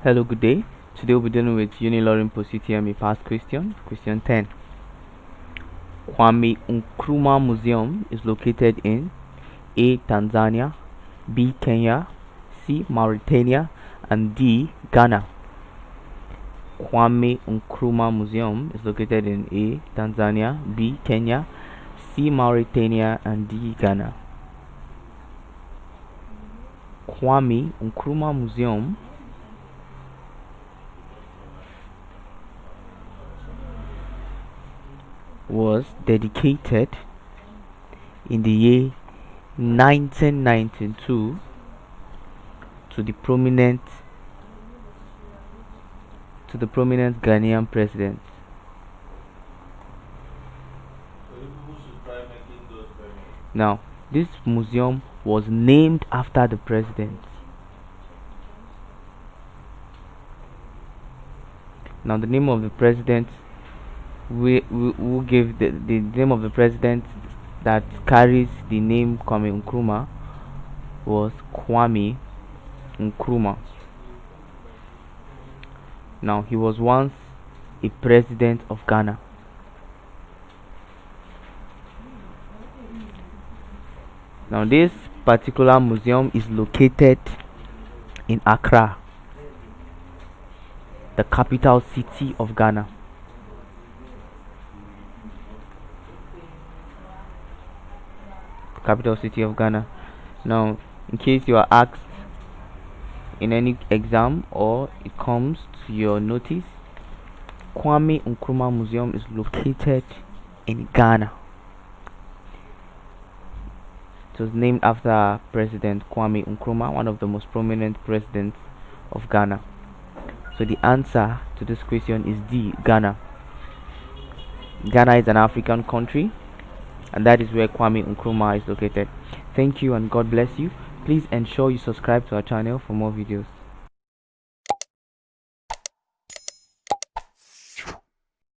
Hello, good day. Today we'll be dealing with UNILORIN post UTME past question. Question 10. Kwame Nkrumah Museum is located in A. Tanzania, B. Kenya, C. Mauritania, and D. Ghana. Kwame Nkrumah Museum is located in A. Tanzania, B. Kenya, C. Mauritania, and D. Ghana. Kwame Nkrumah Museum was dedicated in the year 1992 to the prominent Ghanaian president. Now, this museum was named after the president. Now, the name of the president, we give the name of the president that carries the name Kwame Nkrumah was Kwame Nkrumah. Now, he was once a president of Ghana. Now, this particular museum is located in Accra, the capital city of Ghana. Capital city of Ghana. Now, in case you are asked in any exam or it comes to your notice, Kwame Nkrumah Museum is located in Ghana. It was named after President Kwame Nkrumah, one of the most prominent presidents of Ghana. So the answer to this question is D, Ghana. Ghana is an African country, and that is where Kwame Nkrumah is located. Thank you and God bless you. Please ensure you subscribe to our channel for more videos.